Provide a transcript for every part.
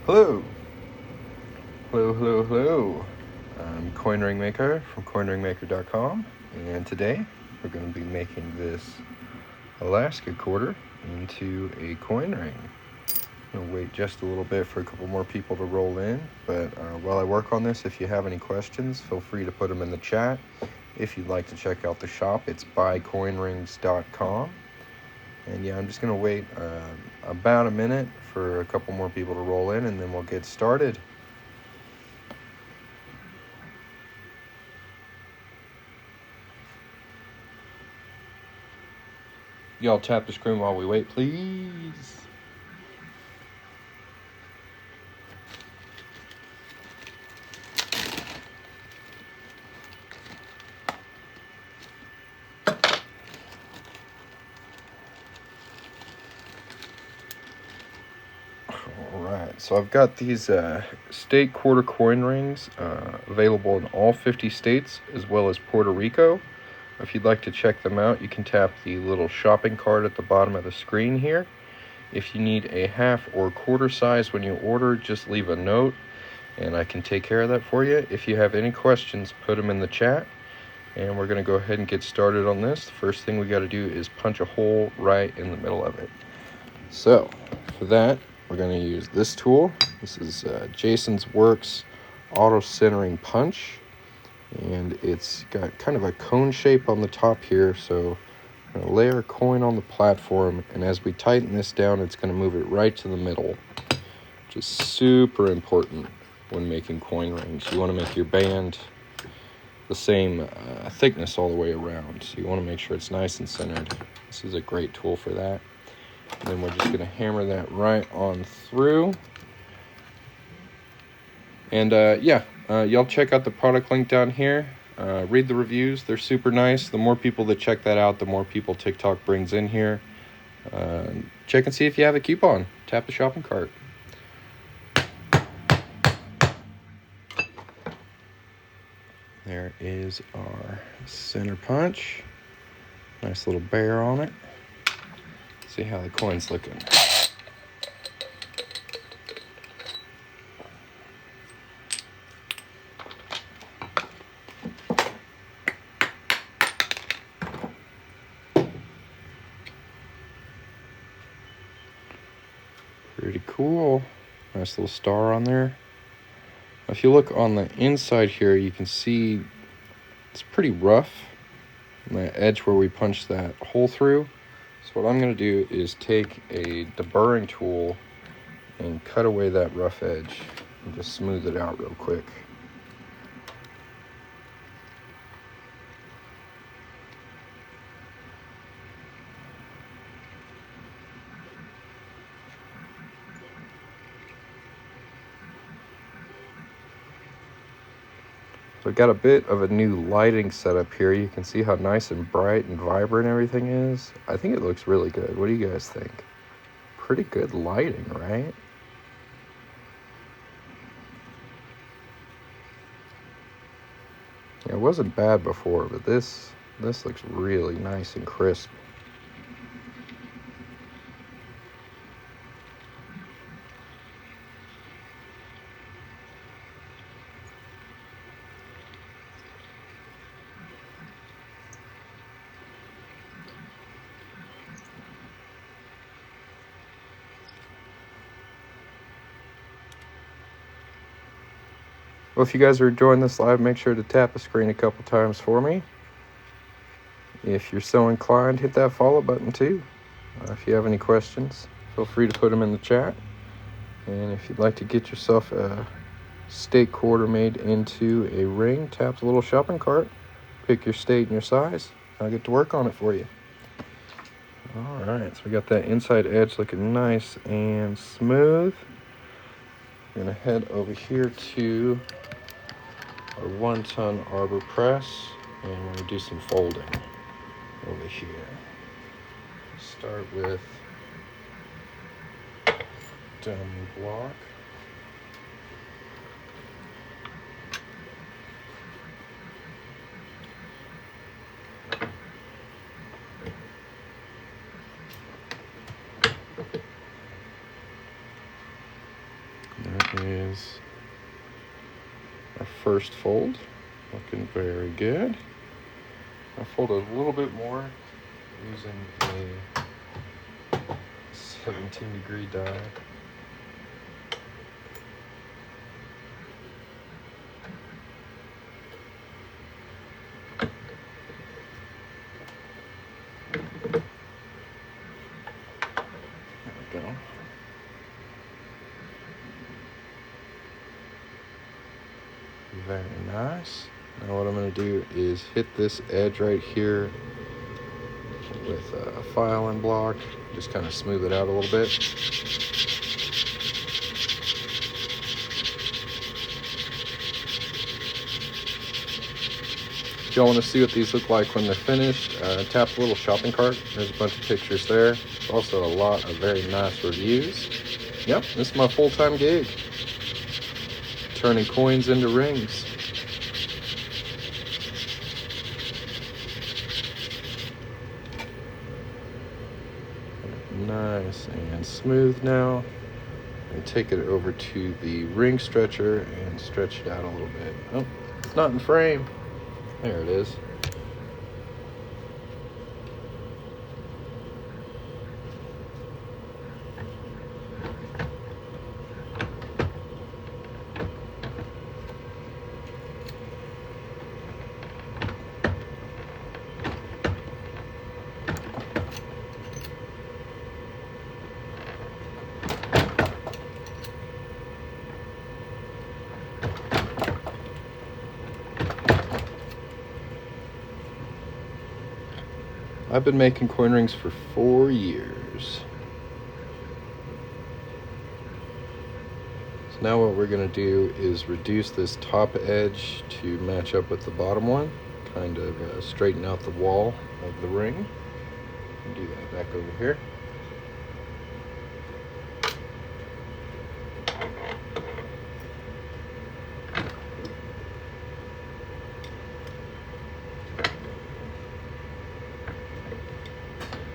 Hello, hello. I'm Coin Ring Maker from coinringmaker.com, and today we're going to be making this Alaska quarter into a coin ring. I'm going to wait just a little bit for a couple more people to roll in, but while I work on this, if you have any questions, feel free to put them in the chat. If you'd like to check out the shop, it's buycoinrings.com. And yeah, I'm just going to wait about a minute for a couple more people to roll in, and then we'll get started. Y'all tap the screen while we wait, please. Alright, so I've got these state quarter coin rings available in all 50 states as well as Puerto Rico. If you'd like to check them out, you can tap the little shopping cart at the bottom of the screen here. If you need a half or quarter size when you order, just leave a note and I can take care of that for you. If you have any questions, put them in the chat, and we're going to go ahead and get started on this. The first thing we got to do is punch a hole right in the middle of it. So for that, we're going to use this tool. This is Jason's Works auto centering punch, and it's got kind of a cone shape on the top here. So I'm going to lay our coin on the platform, and as we tighten this down, it's going to move it right to the middle, which is super important when making coin rings. You want to make your band the same thickness all the way around, so you want to make sure it's nice and centered. This is a great tool for that. And then we're just going to hammer that right on through. And y'all check out the product link down here. Read the reviews. They're super nice. The more people that check that out, the more people TikTok brings in here. Check and see if you have a coupon. Tap the shopping cart. There is our center punch. Nice little bear on it. See how the coin's looking. Pretty cool. Nice little star on there. If you look on the inside here, you can see it's pretty rough on the edge where we punched that hole through. So what I'm going to do is take a deburring tool and cut away that rough edge and just smooth it out real quick. So I've got a bit of a new lighting setup here. You can see how nice and bright and vibrant everything is. I think it looks really good. What do you guys think? Pretty good lighting, right? Yeah, it wasn't bad before, but this looks really nice and crisp. Well, if you guys are enjoying this live, make sure to tap the screen a couple times for me. If you're so inclined, hit that follow button too. If you have any questions, feel free to put them in the chat. And if you'd like to get yourself a state quarter made into a ring, tap the little shopping cart, pick your state and your size. I'll get to work on it for you. All right, so we got that inside edge looking nice and smooth. We're gonna head over here to our 1-ton arbor press, and we're gonna do some folding over here. Start with diamond block. first fold. Looking very good. I fold a little bit more using a 17-degree die. There we go. Very nice. Now what I'm going to do is hit this edge right here with a filing block. Just kind of smooth it out a little bit. If y'all want to see what these look like when they're finished, tap the little shopping cart. There's a bunch of pictures there. There's also a lot of very nice reviews. Yep, this is my full-time gig. Turning coins into rings. Nice and smooth now. And take it over to the ring stretcher and stretch it out a little bit. Oh, it's not in frame. There it is. I've been making coin rings for 4 years. So now what we're going to do is reduce this top edge to match up with the bottom one. Kind of straighten out the wall of the ring. And do that back over here.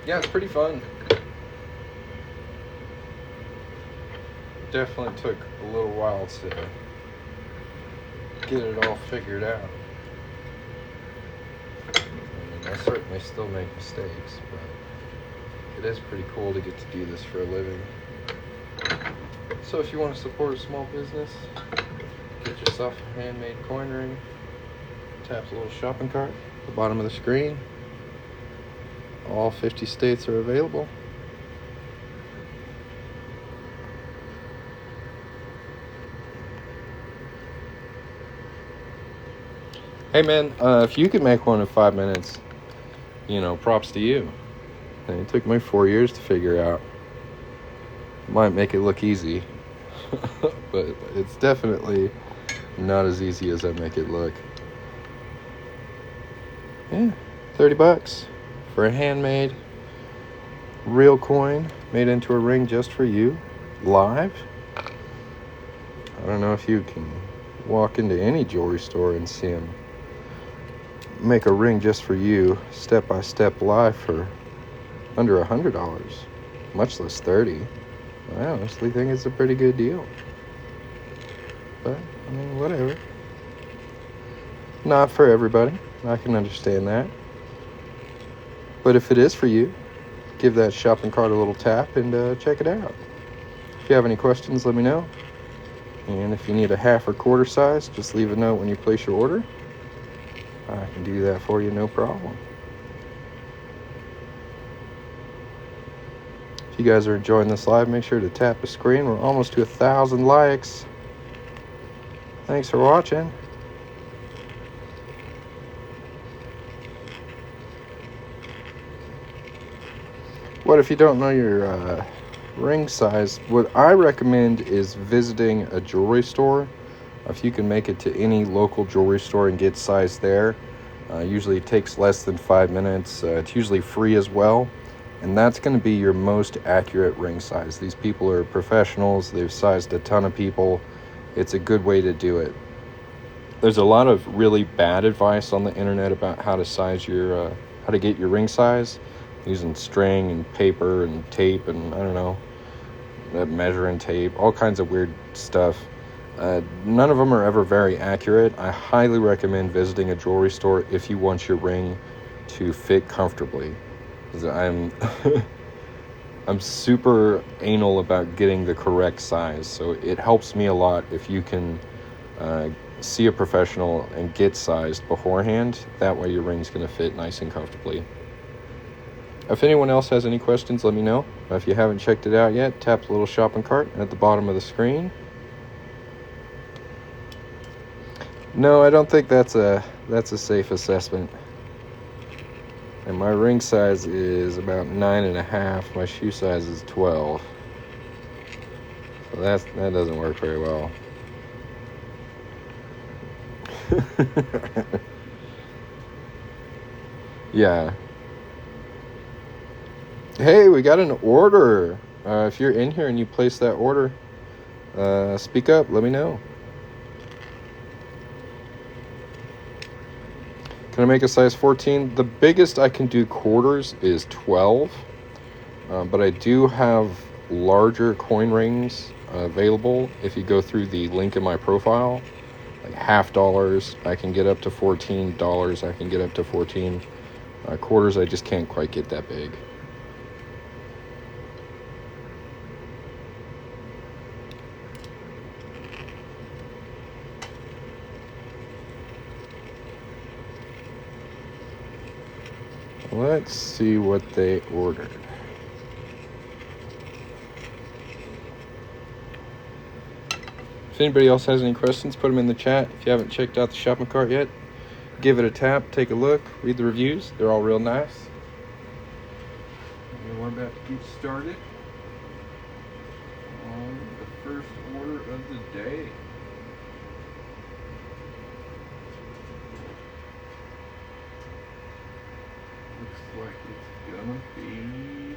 Yeah, it's pretty fun. Definitely took a little while to get it all figured out. I mean, I certainly still make mistakes, but it is pretty cool to get to do this for a living. So if you want to support a small business, get yourself a handmade coin ring, tap the little shopping cart at the bottom of the screen. All 50 states are available. Hey man, if you could make one in 5 minutes, props to you. And it took me 4 years to figure out. Might make it look easy, but it's definitely not as easy as I make it look. Yeah, $30 for a handmade real coin made into a ring just for you, live. I don't know if you can walk into any jewelry store and see them make a ring just for you, step by step, live for under $100, much less $30. I honestly think it's a pretty good deal. But I mean, whatever. Not for everybody. I can understand that. But if it is for you, give that shopping cart a little tap and check it out. If you have any questions, let me know. And if you need a half or quarter size, just leave a note when you place your order. I can do that for you, no problem. If you guys are enjoying this live, make sure to tap the screen. We're almost to 1,000 likes. Thanks for watching. What if you don't know your ring size? What I recommend is visiting a jewelry store. If you can make it to any local jewelry store and get size there, usually it takes less than 5 minutes. It's usually free as well, and that's going to be your most accurate ring size. These people are professionals. They've sized a ton of people. It's a good way to do it. There's a lot of really bad advice on the internet about how to size your, how to get your ring size, using string and paper and tape and I don't know, measuring tape, all kinds of weird stuff. None of them are ever very accurate. I highly recommend visiting a jewelry store if you want your ring to fit comfortably. 'Cause I'm super anal about getting the correct size, so it helps me a lot if you can uh, see a professional and get sized beforehand. That way your ring's going to fit nice and comfortably. If anyone else has any questions, let me know. If you haven't checked it out yet, tap the little shopping cart at the bottom of the screen. No, I don't think that's a safe assessment. And my ring size is about 9.5. My shoe size is 12. So that doesn't work very well. Yeah. Hey, we got an order. If you're in here and you place that order, speak up. Let me know. Can I make a size 14? The biggest I can do quarters is 12. But I do have larger coin rings available. If you go through the link in my profile, like $half, I can get up to $14. I can get up to 14. Quarters, I just can't quite get that big. Let's see what they ordered. If anybody else has any questions, put them in the chat. If you haven't checked out the shopping cart yet, give it a tap, take a look, read the reviews. They're all real nice. And we're about to get started on the first order of the day. Looks like it's gonna be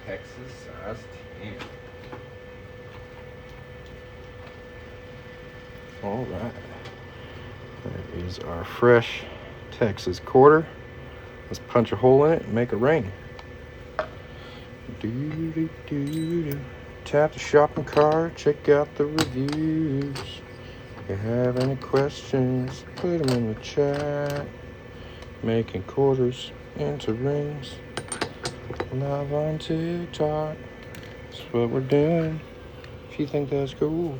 Texas size 10. All right. That is our fresh Texas quarter. Let's punch a hole in it and make a ring. Tap the shopping cart, check out the reviews. If you have any questions, put them in the chat. Making quarters into rings. Live on TikTok. That's what we're doing. If you think that's cool,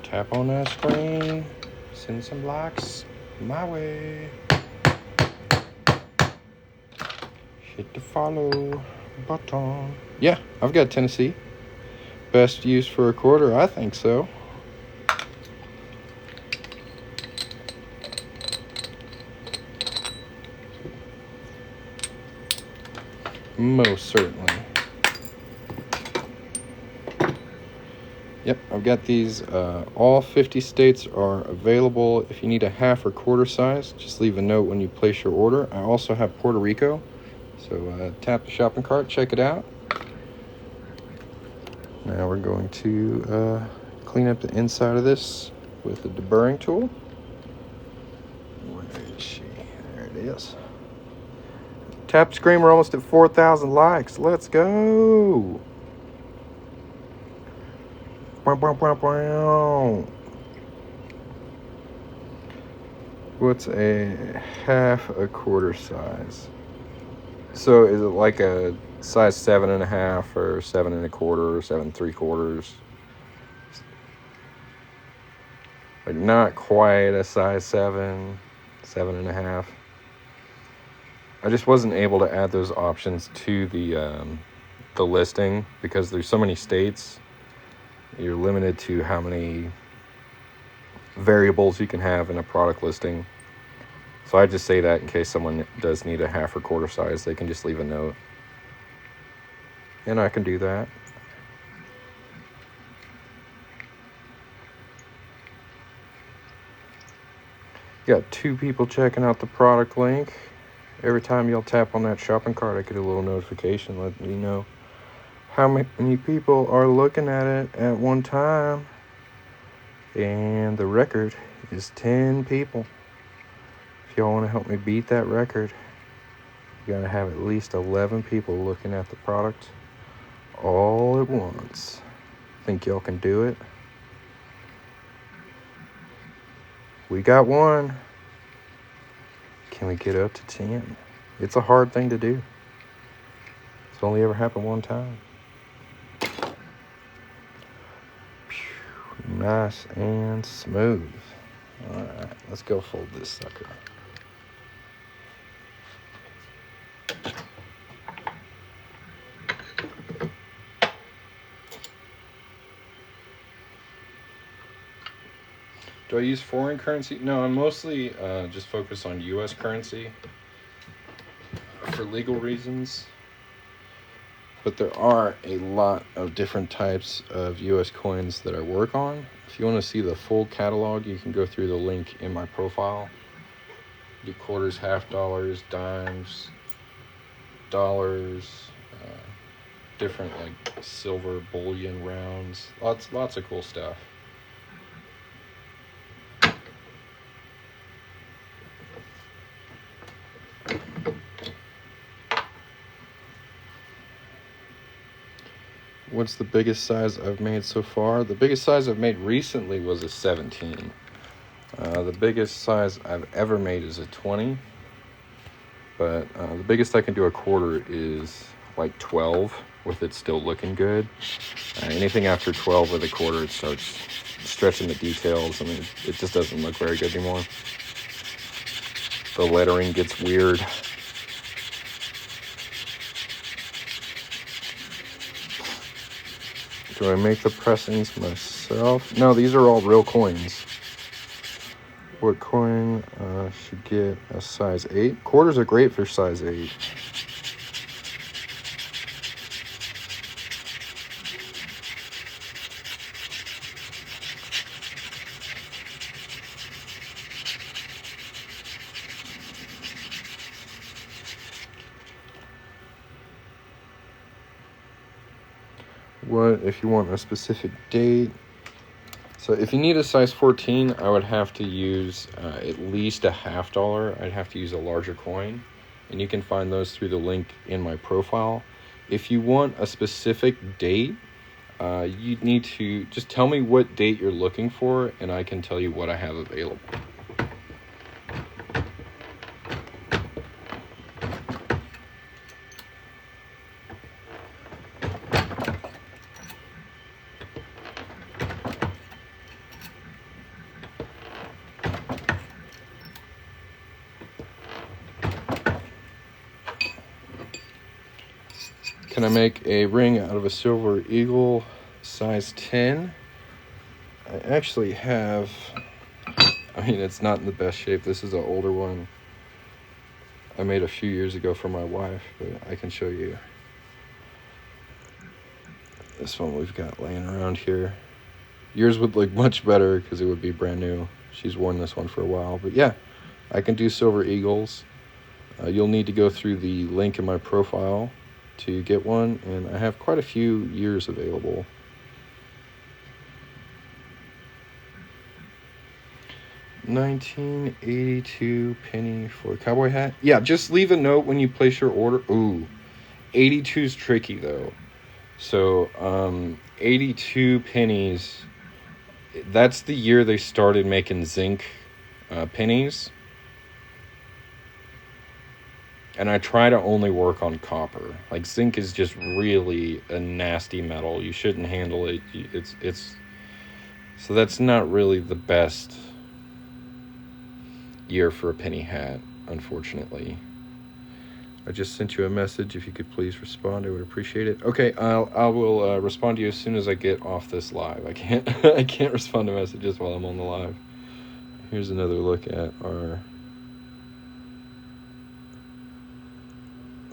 tap on that screen. Send some likes my way. Hit the follow button. Yeah, I've got Tennessee. Best use for a quarter, I think so. Most certainly. Yep, I've got these. All 50 states are available. If you need a half or quarter size, just leave a note when you place your order. I also have Puerto Rico. So tap the shopping cart, check it out. Now we're going to clean up the inside of this with a deburring tool. Where is she? There it is. Tap the screen, we're almost at 4,000 likes. Let's go. What's a half a quarter size? So is it like a size 7.5 or 7.25 or 7.75? Like not quite a size 7, 7.5. I just wasn't able to add those options to the listing because there's so many states. You're limited to how many variables you can have in a product listing. So I just say that in case someone does need a half or quarter size, they can just leave a note. And I can do that. Got 2 people checking out the product link. Every time y'all tap on that shopping cart, I get a little notification letting me know how many people are looking at it at one time. And the record is 10 people. If y'all want to help me beat that record, You gotta have at least 11 people looking at the product all at once. Think y'all can do it? We got one. Can we get up to 10? It's a hard thing to do. It's only ever happened one time. Nice and smooth. Alright, let's go fold this sucker. Do I use foreign currency? No, I'm mostly just focused on US currency for legal reasons. But there are a lot of different types of US coins that I work on. If you want to see the full catalog, you can go through the link in my profile. Do quarters, half dollars, dimes, dollars, different like silver bullion rounds. Lots of cool stuff. What's the biggest size I've made so far? The biggest size I've made recently was a 17. The biggest size I've ever made is a 20. But the biggest I can do a quarter is like 12 with it still looking good. Anything after 12 with a quarter, it starts stretching the details. I mean, it just doesn't look very good anymore. The lettering gets weird. Do I make the pressings myself? No, these are all real coins. What coin should get a size 8? Quarters are great for size 8. What if you want a specific date? So if you need a size 14, I would have to use at least a half dollar. I'd have to use a larger coin. And you can find those through the link in my profile. If you want a specific date, you need to just tell me what date you're looking for, and I can tell you what I have available. Can I make a ring out of a silver eagle size 10? I actually have, I mean, it's not in the best shape. This is an older one I made a few years ago for my wife, but I can show you. This one we've got laying around here. Yours would look much better because it would be brand new. She's worn this one for a while, but yeah, I can do silver eagles. You'll need to go through the link in my profile to get one, and I have quite a few years available. $19.82 penny for a cowboy hat. Yeah, just leave a note when you place your order. Ooh, 82 is tricky though. So 82 pennies, that's the year they started making zinc pennies. And I try to only work on copper. Like, zinc is just really a nasty metal. You shouldn't handle it. It's so that's not really the best year for a penny hat, unfortunately. I just sent you a message. If you could please respond, I would appreciate it. Okay, I will respond to you as soon as I get off this live. I can't respond to messages while I'm on the live. Here's another look at our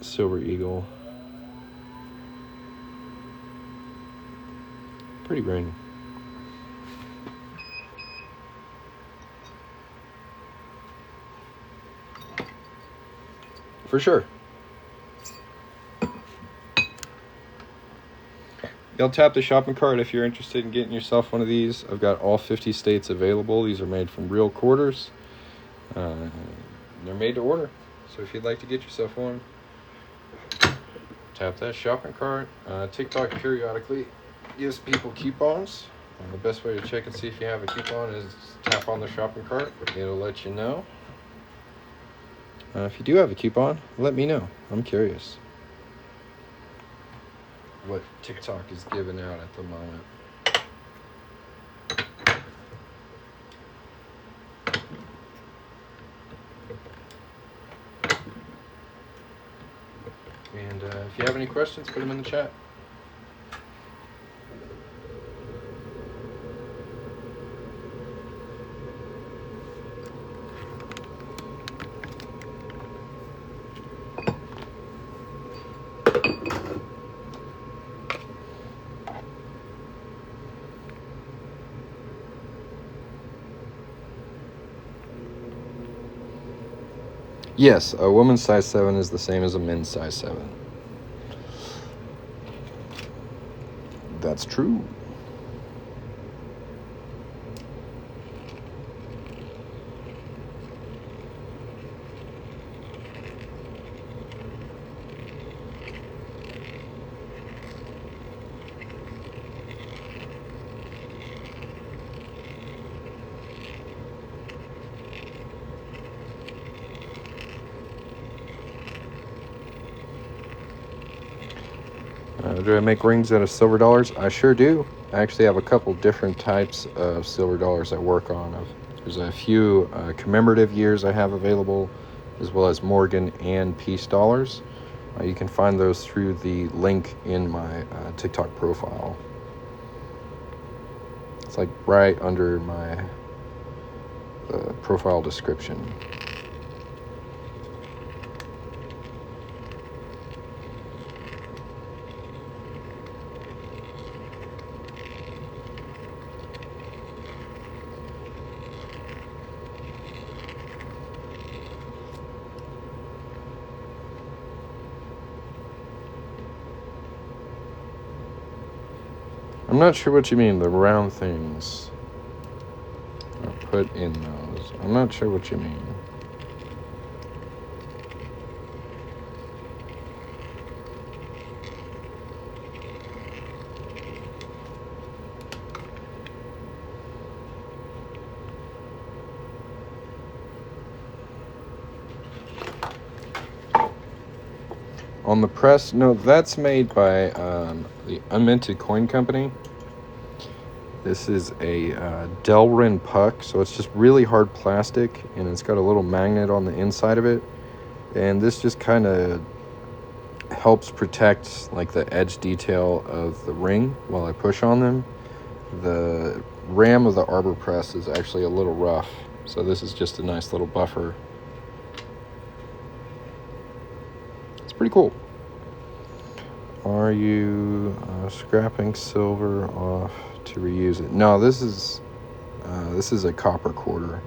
silver eagle. Pretty ring. For sure. Y'all tap the shopping cart if you're interested in getting yourself one of these. I've got all 50 states available. These are made from real quarters. They're made to order. So if you'd like to get yourself one, Tap that shopping cart. TikTok periodically gives people coupons. The best way to check and see if you have a coupon is tap on the shopping cart. It'll let you know. If you do have a coupon, let me know. I'm curious what TikTok is giving out at the moment. And if you have any questions, put them in the chat. Yes, a woman's size 7 is the same as a men's size 7. That's true. Do I make rings out of silver dollars? I sure do. I actually have a couple different types of silver dollars I work on. There's a few commemorative years I have available, as well as Morgan and Peace dollars. You can find those through the link in my TikTok profile. It's like right under my profile description. I'm not sure what you mean, the round things are put in those. I'm not sure what you mean. On the press, no, that's made by the Unminted Coin Company. This is a Delrin puck, so it's just really hard plastic, and it's got a little magnet on the inside of it. And this just kind of helps protect like the edge detail of the ring while I push on them. The ram of the arbor press is actually a little rough, so this is just a nice little buffer. It's pretty cool. Are you scrapping silver off to reuse it? No, this is a copper quarter.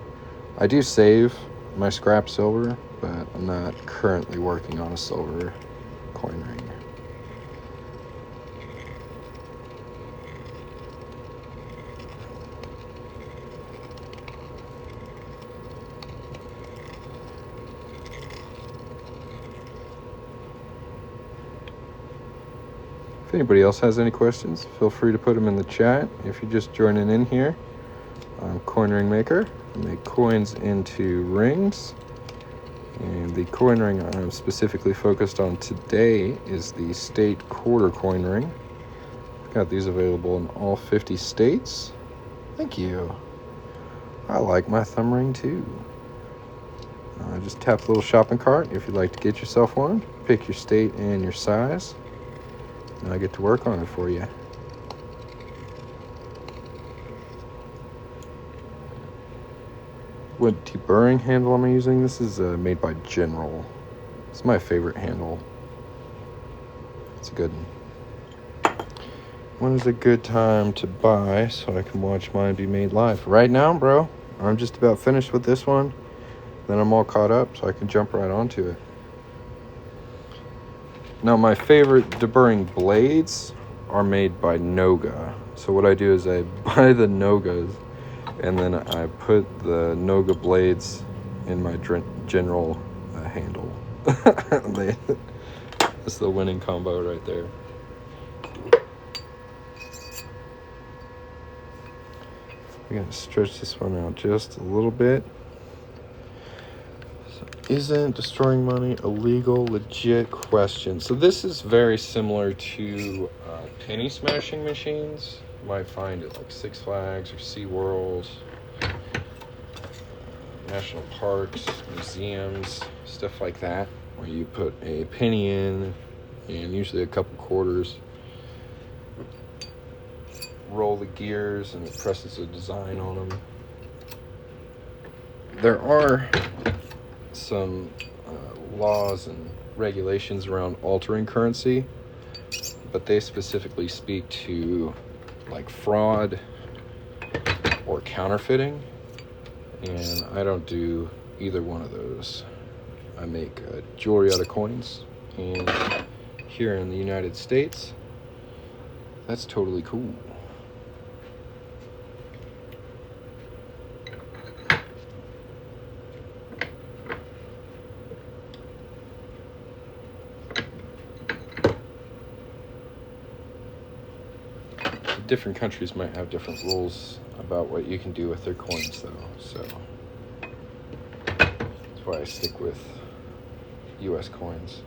I do save my scrap silver, but I'm not currently working on a silver coin ring. If anybody else has any questions, feel free to put them in the chat. If you're just joining in here, I'm Coin Ring Maker. I make coins into rings. And the coin ring I'm specifically focused on today is the state quarter coin ring. I've got these available in all 50 states. Thank you. I like my thumb ring too. Just tap the little shopping cart if you'd like to get yourself one. Pick your state and your size, and I get to work on it for you. What deburring handle am I using? This is made by General. It's my favorite handle. It's a good one. When is a good time to buy so I can watch mine be made live? Right now, bro. I'm just about finished with this one. Then I'm all caught up, so I can jump right onto it. Now, my favorite deburring blades are made by Noga. So what I do is I buy the Nogas, and then I put the Noga blades in my General handle. That's the winning combo right there. We're going to stretch this one out just a little bit. So, isn't destroying money illegal? Legit question. So this is very similar to penny smashing machines. You might find it like Six Flags or SeaWorld, national parks, museums, stuff like that, where you put a penny in and usually a couple quarters, roll the gears, and it presses a design on them. There are some laws and regulations around altering currency, but they specifically speak to like fraud or counterfeiting, and I don't do either one of those. I make jewelry out of coins, and here in the United States, that's totally cool. Different countries might have different rules about what you can do with their coins, though, so that's why I stick with US coins.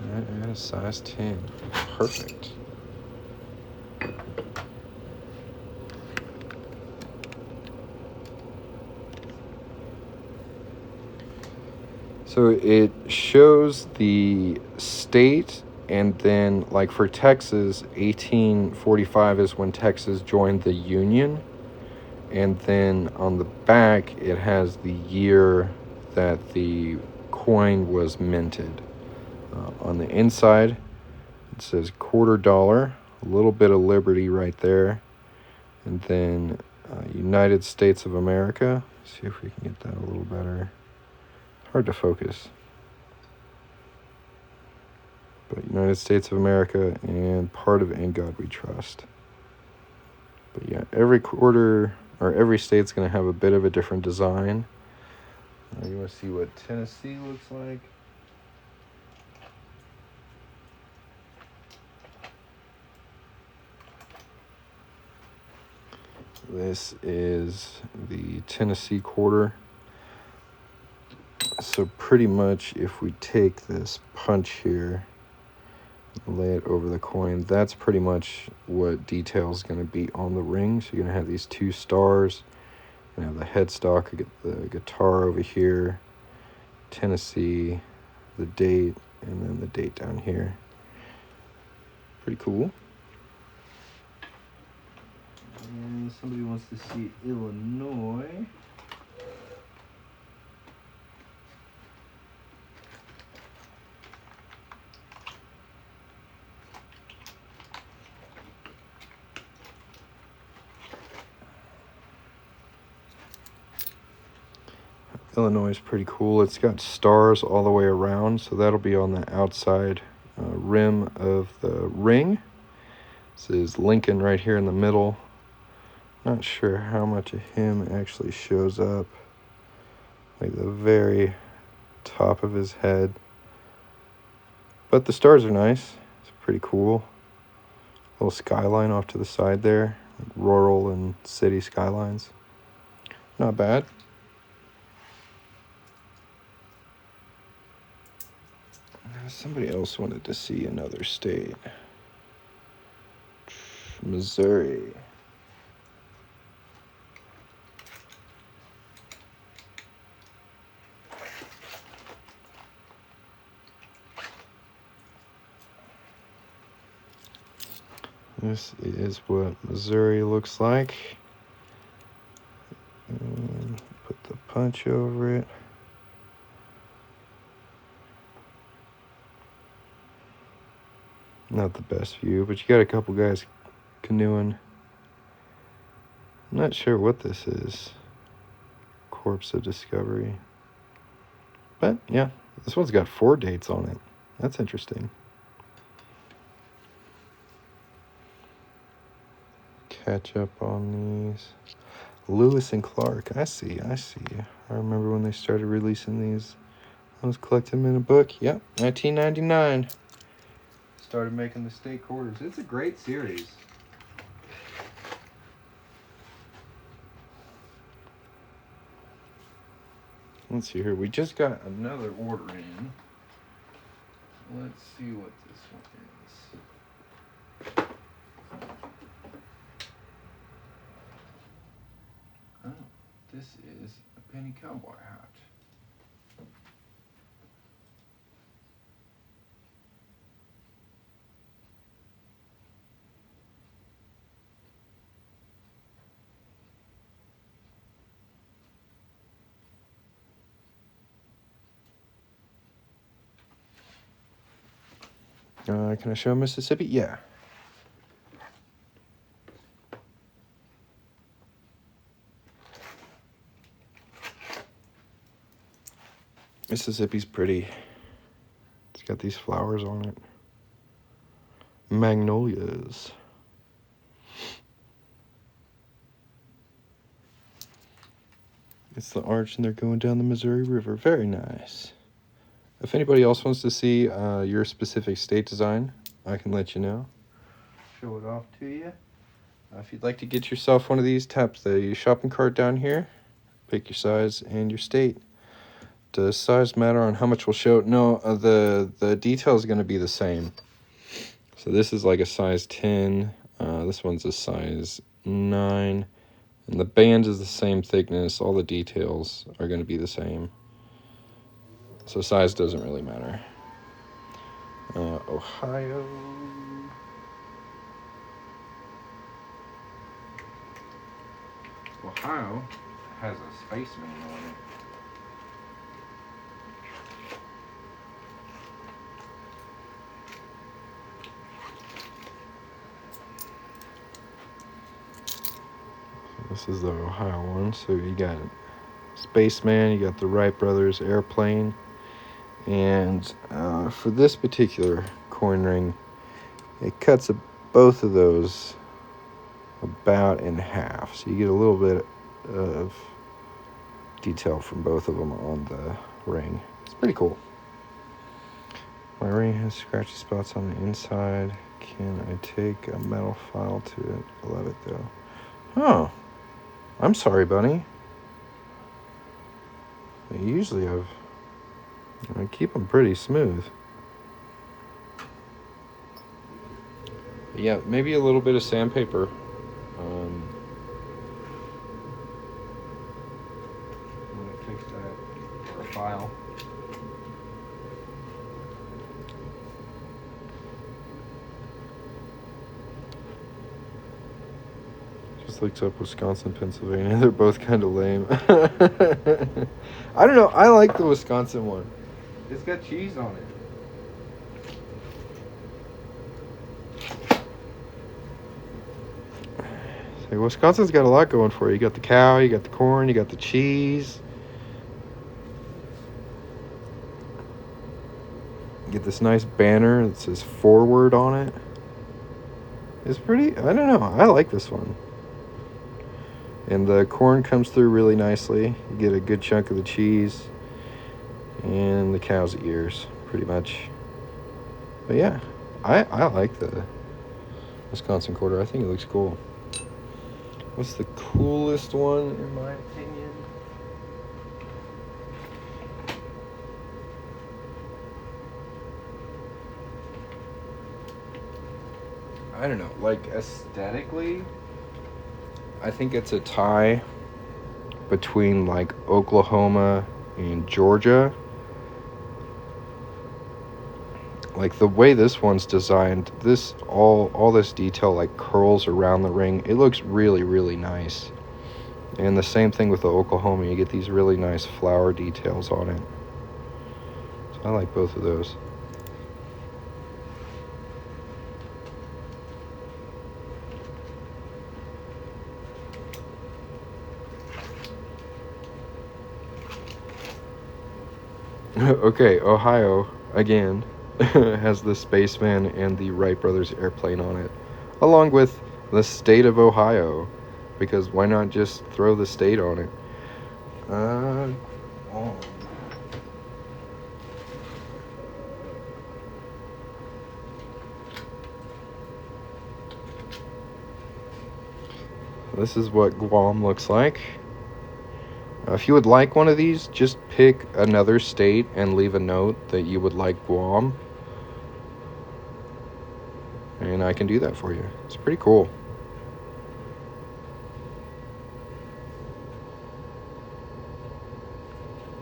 Alright, I got a size 10. Perfect. So it shows the state, and then like for Texas, 1845 is when Texas joined the Union. And then on the back, it has the year that the coin was minted. On the inside, it says $quarter, a little bit of liberty right there. And then United States of America. Let's see if we can get that a little better. Hard to focus. But United States of America and part of In God We Trust. But yeah, every quarter or every state's going to have a bit of a different design. You want to see what Tennessee looks like? This is the Tennessee quarter. So pretty much if we take this punch here, lay it over the coin, that's pretty much what detail is going to be on the ring. So you're going to have these two stars. You have the headstock, you get the guitar over here, Tennessee, the date, and then the date down here. Pretty cool. And somebody wants to see Illinois. Illinois is pretty cool. It's got stars all the way around, so that'll be on the outside rim of the ring. This is Lincoln right here in the middle. Not sure how much of him actually shows up. Like the very top of his head. But the stars are nice. It's pretty cool. Little skyline off to the side there. Like rural and city skylines. Not bad. Somebody else wanted to see another state. Missouri. This is what Missouri looks like. And put the punch over it. Not the best view, but you got a couple guys canoeing. I'm not sure what this is. Corpse of Discovery. But yeah, this one's got 4 dates on it. That's interesting. Catch up on these. Lewis and Clark. I see. I remember when they started releasing these I was collecting them in a book. Yep, 1999. Started making the state quarters. It's a great series. Let's see here. We just got another order in. Let's see what this one is. Oh, this is a penny cowboy hat. Can I show Mississippi? Yeah. Mississippi's pretty. It's got these flowers on it. Magnolias. It's the arch and they're going down the Missouri River. Very nice. If anybody else wants to see your specific state design, I can let you know. Show it off to you. If you'd like to get yourself one of these, tap the shopping cart down here. Pick your size and your state. Does size matter on how much we'll show? No, the detail is going to be the same. So this is like a size 10. This one's a size 9. And the band is the same thickness. All the details are going to be the same. So size doesn't really matter. Ohio. Ohio has a spaceman on it. This is the Ohio one. So you got Spaceman, you got the Wright Brothers airplane. And for this particular coin ring, it cuts both of those about in half. So you get a little bit of detail from both of them on the ring. It's pretty cool. My ring has scratchy spots on the inside. Can I take a metal file to it? I love it though. Oh, I'm sorry, Bunny. Usually I keep them pretty smooth. Yeah, maybe a little bit of sandpaper. I'm gonna fix that for a file. Just looked up Wisconsin, Pennsylvania. They're both kind of lame. I don't know. I like the Wisconsin one. It's got cheese on it. So Wisconsin's got a lot going for you. You got the cow, you got the corn, you got the cheese. You get this nice banner that says forward on it. It's pretty, I don't know. I like this one. And the corn comes through really nicely. You get a good chunk of the cheese and the cow's ears, pretty much. But yeah, I like the Wisconsin quarter. I think it looks cool. What's the coolest one in my opinion? I don't know, like aesthetically, I think it's a tie between like Oklahoma and Georgia. Like the way this one's designed, this all this detail like curls around the ring. It looks really, really nice. And the same thing with the Oklahoma. You get these really nice flower details on it. So I like both of those. Okay, Ohio, again, has the Spaceman and the Wright Brothers airplane on it, along with the state of Ohio, because why not just throw the state on it? this is what Guam looks like. If you would like one of these, just pick another state and leave a note that you would like Guam. And I can do that for you. It's pretty cool.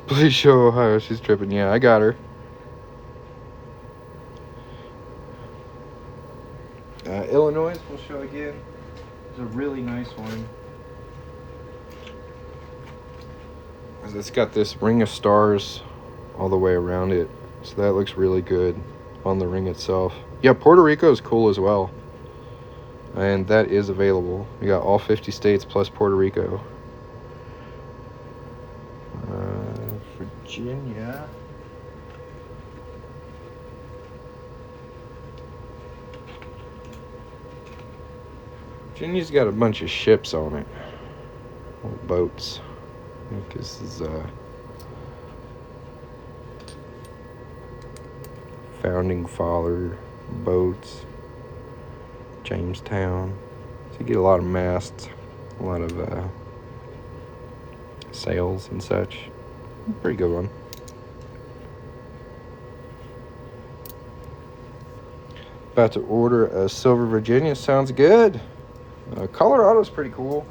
Please show Ohio. She's tripping. Yeah, I got her. Illinois, we'll show again. It's a really nice one. It's got this ring of stars all the way around it. So that looks really good on the ring itself. Yeah, Puerto Rico is cool as well. And that is available. We got all 50 states plus Puerto Rico. Virginia. Virginia's got a bunch of ships on it. Old boats. I think this is founding father boats. Jamestown. So you get a lot of masts, a lot of sails and such. Pretty good one. About to order a Silver Virginia. Sounds good. Colorado's pretty cool.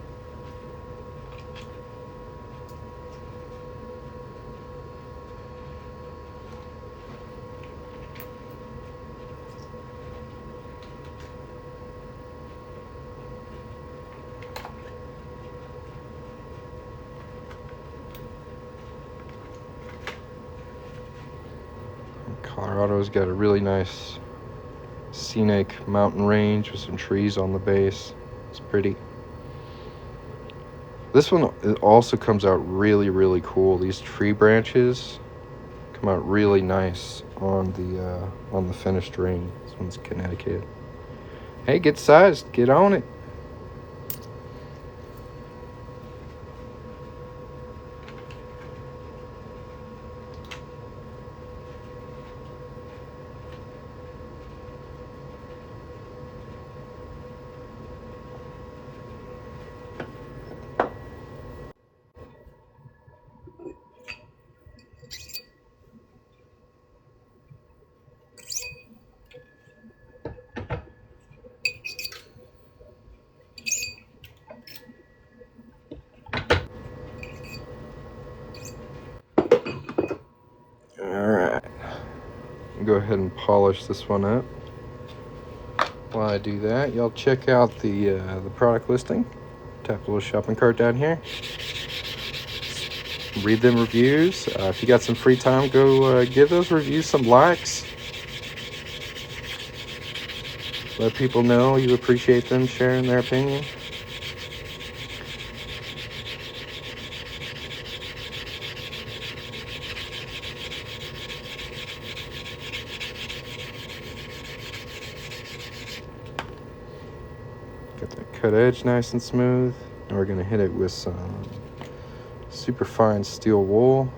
Colorado's got a really nice scenic mountain range with some trees on the base. It's pretty. This one also comes out really, really cool. These tree branches come out really nice on the finished ring. This one's Connecticut. Hey, get sized. Get on it. Alright. Go ahead and polish this one up. While I do that, y'all check out the product listing. Tap a little shopping cart down here. Read them reviews. If you got some free time, go give those reviews some likes. Let people know you appreciate them sharing their opinion. Got that cut edge nice and smooth. And we're gonna hit it with some super fine steel wool.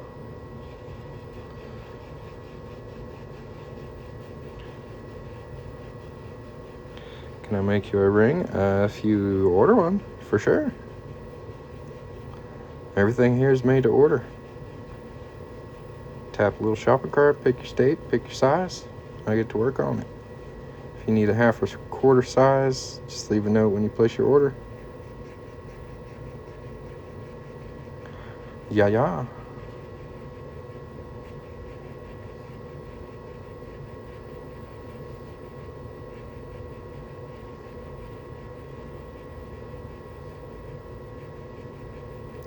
Can I make you a ring? If you order one, for sure. Everything here is made to order. Tap a little shopping cart, pick your state, pick your size. I get to work on it. If you need a half or quarter size, just leave a note when you place your order. Yeah.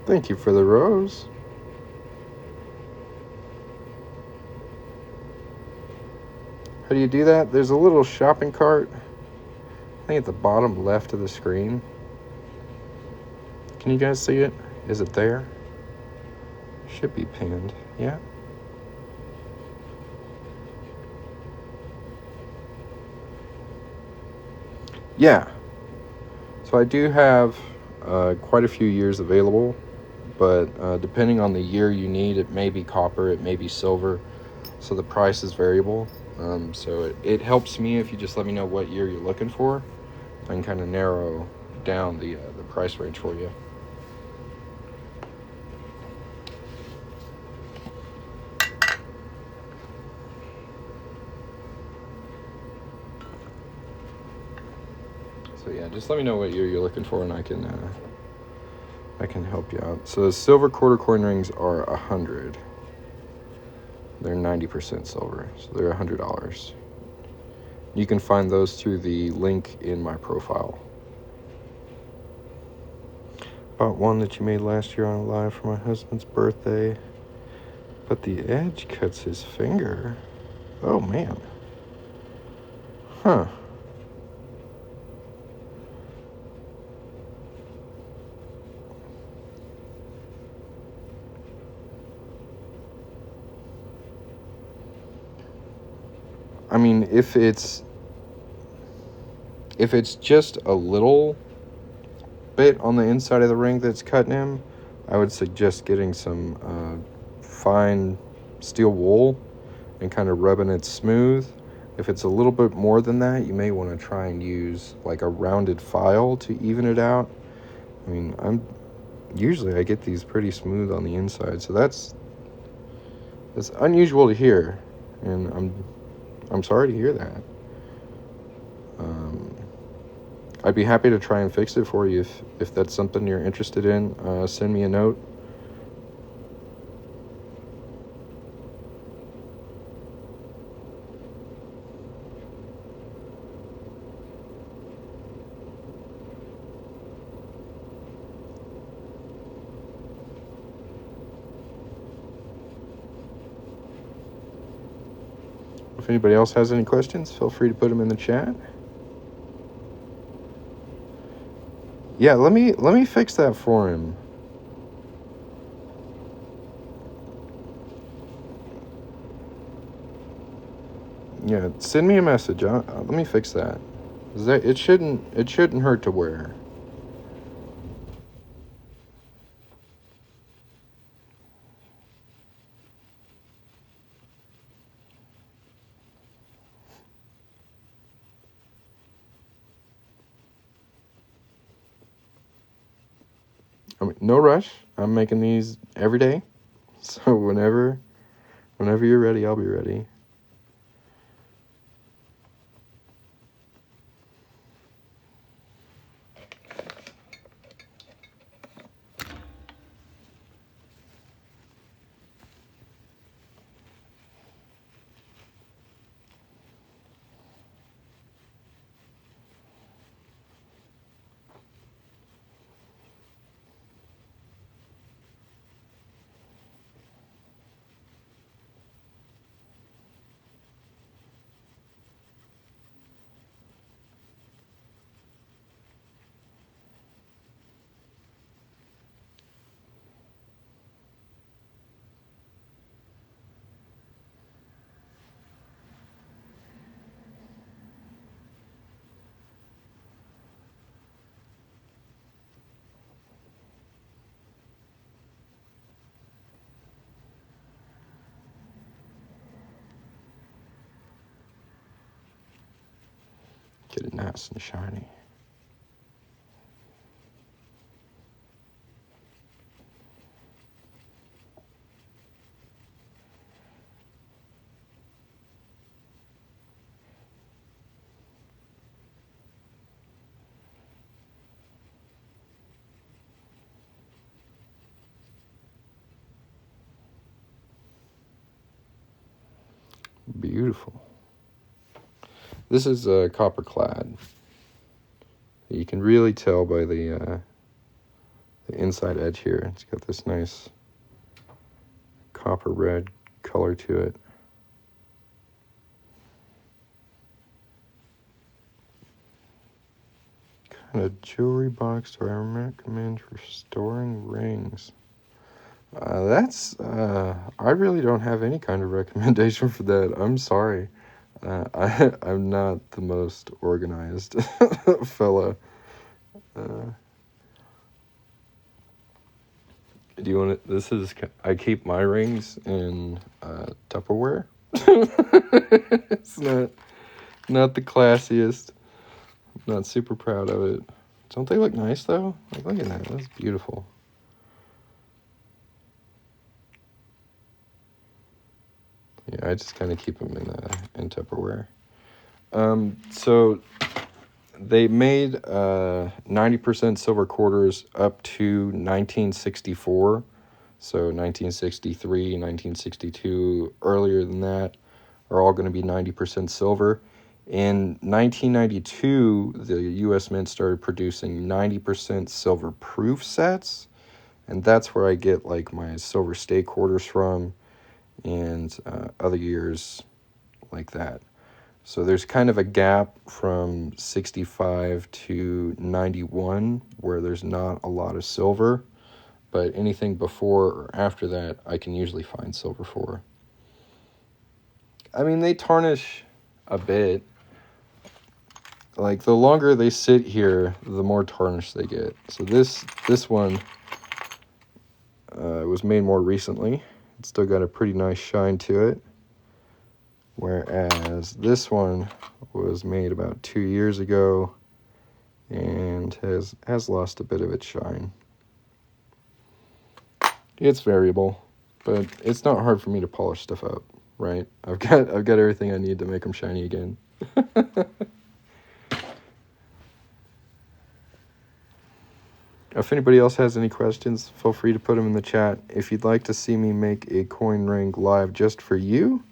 Thank you for the rose. How do you do that? There's a little shopping cart, I think at the bottom left of the screen. Can you guys see it? Is it there? Should be pinned. Yeah. Yeah. So I do have quite a few years available, but depending on the year you need, it may be copper, it may be silver, so the price is variable. So it helps me if you just let me know what year you're looking for. I can kind of narrow down the price range for you. So yeah, just let me know what year you're looking for, and I can help you out. So the silver quarter coin rings are $100. They're 90% silver, so they're $100. You can find those through the link in my profile. Bought one that you made last year on a live for my husband's birthday, but the edge cuts his finger. Oh man. Huh. I mean, if it's just a little bit on the inside of the ring that's cutting him, I would suggest getting some fine steel wool and kind of rubbing it smooth. If it's a little bit more than that, you may want to try and use like a rounded file to even it out. I mean, usually I get these pretty smooth on the inside, so that's unusual to hear, and I'm sorry to hear that. I'd be happy to try and fix it for you if that's something you're interested in. Send me a note. If anybody else has any questions, feel free to put them in the chat. Yeah, let me fix that for him. Yeah, send me a message. Let me fix that. It shouldn't hurt to wear. I mean, no rush. I'm making these every day, so whenever you're ready, I'll be ready. Get it nice and shiny. Beautiful. This is copper clad. You can really tell by the inside edge here. It's got this nice copper red color to it. What kind of jewelry box do I recommend for storing rings? I really don't have any kind of recommendation for that. I'm sorry. I'm not the most organized fella. Do you want to? I keep my rings in Tupperware. It's not the classiest. I'm not super proud of it, Don't they look nice, though? Like, look at that. That's beautiful. Yeah, I just kind of keep them in Tupperware. So they made 90% silver quarters up to 1964. So 1963, 1962, earlier than that, are all going to be 90% silver. In 1992, the U.S. Mint started producing 90% silver proof sets, and that's where I get like my silver stay quarters from, and other years like that. So there's kind of a gap from 65 to 91 where there's not a lot of silver, but anything before or after that, I can usually find silver for. I mean, they tarnish a bit. Like, the longer they sit here, the more tarnish they get. So this one was made more recently. It's still got a pretty nice shine to it. Whereas this one was made about 2 years ago and has lost a bit of its shine. It's variable, but it's not hard for me to polish stuff up, right? I've got everything I need to make them shiny again. If anybody else has any questions, feel free to put them in the chat. If you'd like to see me make a coin ring live just for you,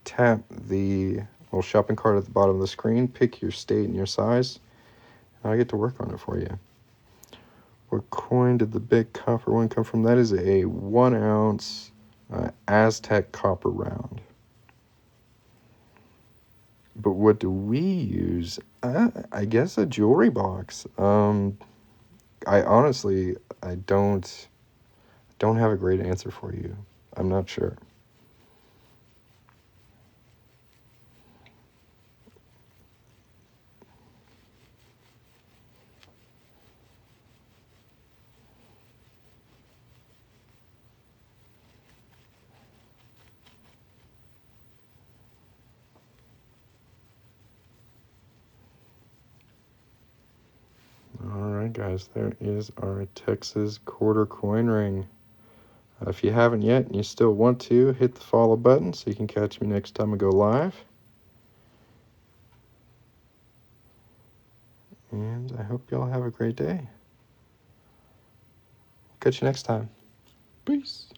tap the little shopping cart at the bottom of the screen, pick your state and your size, and I get to work on it for you. What coin did the big copper one come from? That is a 1 ounce Aztec copper round. But what do we use? I guess a jewelry box. I honestly, I don't have a great answer for you. I'm not sure. All right, guys, there is our Texas quarter coin ring. If you haven't yet and you still want to, hit the follow button so you can catch me next time I go live. And I hope y'all have a great day. Catch you next time. Peace.